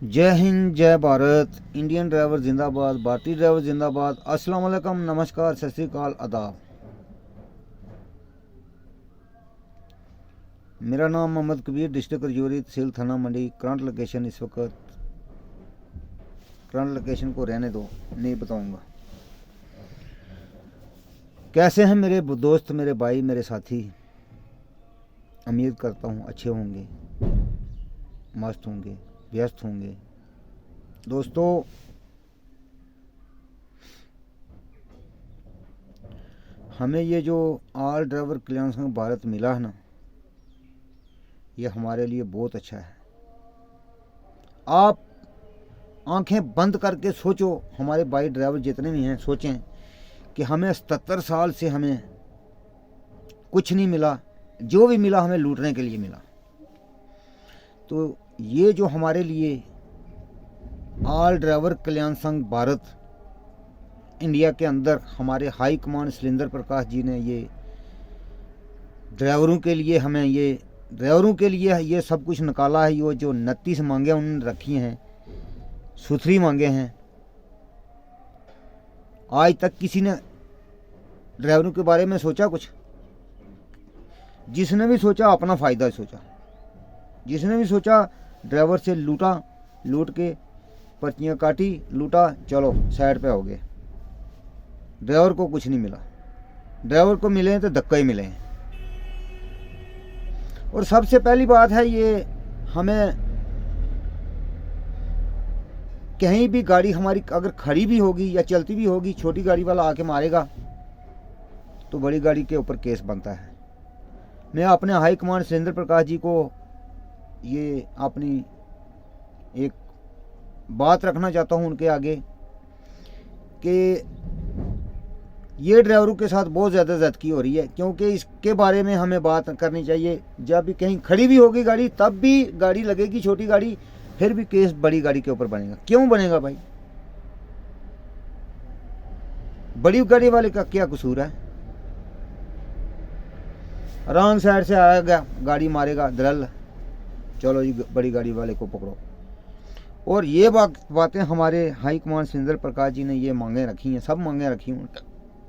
जय हिंद, जय Bharat. Indian driver जिंदाबाद, भारतीय ड्राइवर जिंदाबाद। अस्सलाम वालेकुम, नमस्कार, सत श्री अकाल, आदाब। मेरा नाम मोहम्मद कबीर, डिस्ट्रिक्ट रजौरी, तहसील थाना मंडी। करंट लोकेशन इस वक्त, करंट लोकेशन को रहने दो, नहीं बताऊंगा। कैसे हैं मेरे दोस्त, मेरे भाई, मेरे साथी? उम्मीद करता हूँ अच्छे होंगे, मस्त होंगे, व्यस्त होंगे। दोस्तों, हमें ये जो ऑल ड्राइवर कल्याण संघ भारत मिला है ना, ये हमारे लिए बहुत अच्छा है। आप आंखें बंद करके सोचो, हमारे भाई ड्राइवर जितने भी हैं, सोचें कि हमें 77 साल से हमें कुछ नहीं मिला, जो भी मिला हमें लूटने के लिए मिला। तो ये जो हमारे लिए ऑल ड्राइवर कल्याण संघ भारत इंडिया के अंदर हमारे हाई कमांड शैलेंद्र प्रकाश जी ने ये ड्राइवरों के लिए हमें ये सब कुछ निकाला है। ये जो 29 मांगे उन्होंने रखी हैं, सुथरी मांगे हैं। आज तक किसी ने ड्राइवरों के बारे में सोचा कुछ? जिसने भी सोचा अपना फ़ायदा सोचा, जिसने भी सोचा ड्राइवर से लूटा, लूट के पर्चियाँ काटी, लूटा, चलो साइड पे हो गए। ड्राइवर को कुछ नहीं मिला। ड्राइवर को मिले हैं तो धक्का ही मिले हैं। और सबसे पहली बात है, ये हमें कहीं भी गाड़ी हमारी अगर खड़ी भी होगी या चलती भी होगी, छोटी गाड़ी वाला आके मारेगा तो बड़ी गाड़ी के ऊपर केस बनता है। मैं अपने हाई कमांड शैलेंद्र प्रकाश जी को ये अपनी एक बात रखना चाहता हूँ उनके आगे कि ये ड्राइवरों के साथ बहुत ज़्यादा ज़्यादती हो रही है, क्योंकि इसके बारे में हमें बात करनी चाहिए। जब भी कहीं खड़ी भी होगी गाड़ी, तब भी गाड़ी लगेगी छोटी गाड़ी, फिर भी केस बड़ी गाड़ी के ऊपर बनेगा। क्यों बनेगा भाई? बड़ी गाड़ी वाले का क्या कसूर है? रॉन्ग साइड से आएगा, गाड़ी मारेगा, दरल, चलो जी बड़ी गाड़ी वाले को पकड़ो। और ये बातें हमारे हाई कमांड शैलेंद्र प्रकाश जी ने ये मांगे रखी हैं, सब मांगे रखी हैं,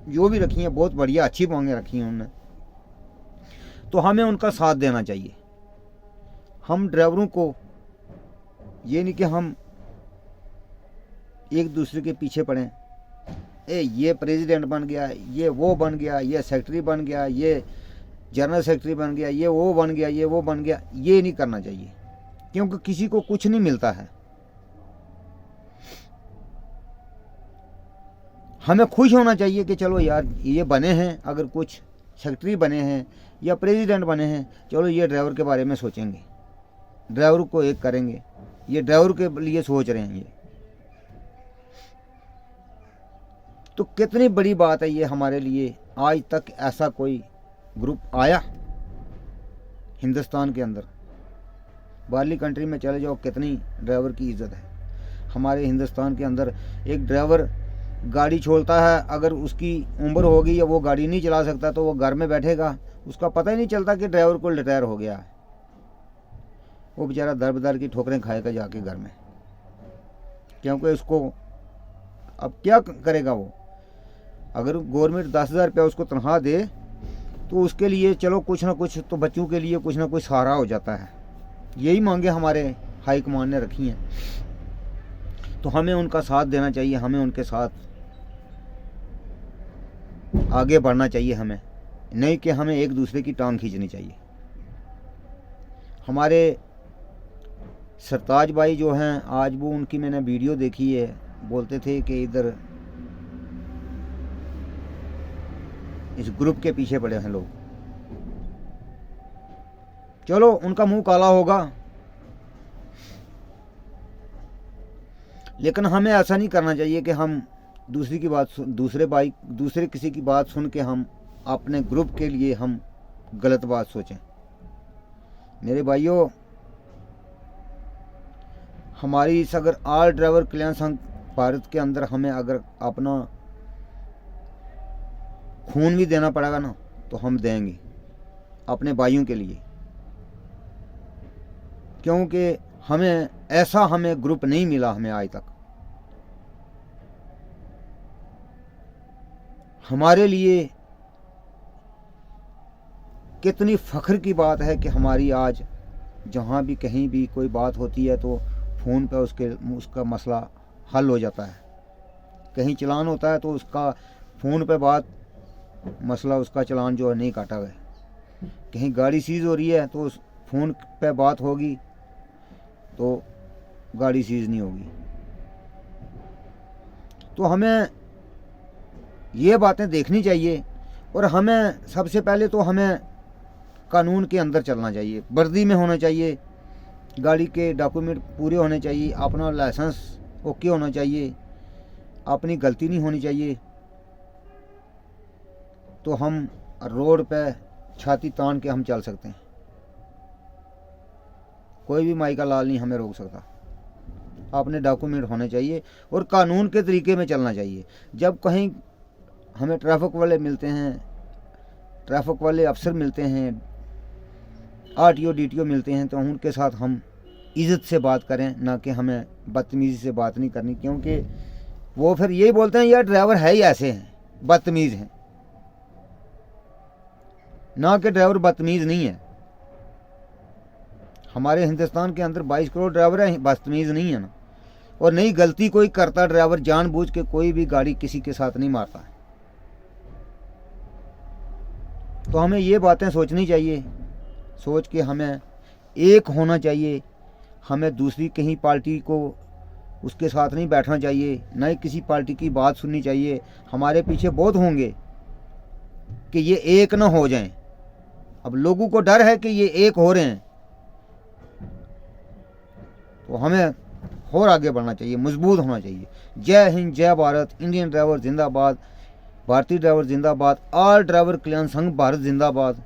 जो भी रखी हैं बहुत बढ़िया अच्छी मांगे रखी हैं उन्होंने। तो हमें उनका साथ देना चाहिए। हम ड्राइवरों को ये नहीं कि हम एक दूसरे के पीछे पड़ें, ये प्रेसिडेंट बन गया, ये वो बन गया, ये सेक्रेटरी बन गया, ये जनरल सेक्रेटरी बन गया, ये वो बन गया, ये वो बन गया। ये नहीं करना चाहिए, क्योंकि किसी को कुछ नहीं मिलता है। हमें खुश होना चाहिए कि चलो यार ये बने हैं, अगर कुछ सेक्रेटरी बने हैं या प्रेसिडेंट बने हैं, चलो ये ड्राइवर के बारे में सोचेंगे, ड्राइवर को एक करेंगे, ये ड्राइवर के लिए सोच रहे हैं। ये तो कितनी बड़ी बात है ये हमारे लिए। आज तक ऐसा कोई ग्रुप आया हिंदुस्तान के अंदर? बाहरली कंट्री में चले जाओ, कितनी ड्राइवर की इज्जत है। हमारे हिंदुस्तान के अंदर एक ड्राइवर गाड़ी छोड़ता है, अगर उसकी उम्र होगी या वो गाड़ी नहीं चला सकता तो वो घर में बैठेगा, उसका पता ही नहीं चलता कि ड्राइवर को रिटायर हो गया है। वो बेचारा दर बदर की ठोकरें खाएगा जाके घर में, क्योंकि उसको अब क्या करेगा वो? अगर गवर्नमेंट 10,000 रुपया उसको तनख्वाह दे तो उसके लिए चलो कुछ ना कुछ तो बच्चों के लिए कुछ ना कुछ सहारा हो जाता है। यही मांगे हमारे हाई कमांड ने रखी हैं, तो हमें उनका साथ देना चाहिए, हमें उनके साथ आगे बढ़ना चाहिए। हमें नहीं कि हमें एक दूसरे की टांग खींचनी चाहिए। हमारे सरताज भाई जो हैं, आज वो उनकी मैंने वीडियो देखी है, बोलते थे कि इधर इस ग्रुप के पीछे पड़े हैं लोग। चलो उनका मुंह काला होगा, लेकिन हमें ऐसा नहीं करना चाहिए कि हम दूसरे किसी की बात सुन के हम अपने ग्रुप के लिए हम गलत बात सोचें। मेरे भाइयों, हमारी इस अगर ऑल ड्राइवर कल्याण संघ भारत के अंदर हमें अगर अपना खून भी देना पड़ेगा ना, तो हम देंगे अपने भाइयों के लिए, क्योंकि हमें ग्रुप नहीं मिला हमें आज तक। हमारे लिए कितनी फ़ख्र की बात है कि हमारी आज जहाँ भी कहीं भी कोई बात होती है तो फ़ोन पे उसका मसला हल हो जाता है। कहीं चलान होता है तो उसका फ़ोन पे बात मसला उसका चलान जो है नहीं काटा गया। कहीं गाड़ी सीज़ हो रही है तो उस फ़ोन पे बात होगी तो गाड़ी सीज़ नहीं होगी। तो हमें ये बातें देखनी चाहिए और हमें सबसे पहले तो हमें कानून के अंदर चलना चाहिए, वर्दी में होना चाहिए, गाड़ी के डॉक्यूमेंट पूरे होने चाहिए, अपना लाइसेंस ओके होना चाहिए, अपनी गलती नहीं होनी चाहिए। तो हम रोड पे छाती तान के हम चल सकते हैं, कोई भी माई का लाल नहीं हमें रोक सकता। अपने डॉक्यूमेंट होने चाहिए और कानून के तरीके में चलना चाहिए। जब कहीं हमें ट्रैफिक वाले मिलते हैं, ट्रैफिक वाले अफसर मिलते हैं, आरटीओ डीटीओ मिलते हैं, तो उनके साथ हम इज़्ज़त से बात करें, ना कि हमें बदतमीज़ी से बात नहीं करनी। क्योंकि वो फिर यही बोलते हैं यार ड्राइवर है ही ऐसे हैं, बदतमीज़ हैं, ना कि ड्राइवर बदतमीज़ नहीं है। हमारे हिंदुस्तान के अंदर 22 करोड़ ड्राइवर हैं, बदतमीज़ नहीं है ना। और नई गलती कोई करता ड्राइवर जानबूझ के कोई भी गाड़ी किसी के साथ नहीं मारता है। तो हमें ये बातें सोचनी चाहिए, सोच के हमें एक होना चाहिए। हमें दूसरी कहीं पार्टी को उसके साथ नहीं बैठना चाहिए, न ही किसी पार्टी की बात सुननी चाहिए। हमारे पीछे बहुत होंगे कि ये एक न हो जाएं। अब लोगों को डर है कि ये एक हो रहे हैं, तो हमें और आगे बढ़ना चाहिए, मजबूत होना चाहिए। जय हिंद, जय भारत, इंडियन ड्राइवर जिंदाबाद, भारतीय ड्राइवर जिंदाबाद, ऑल ड्राइवर कल्याण संघ भारत जिंदाबाद।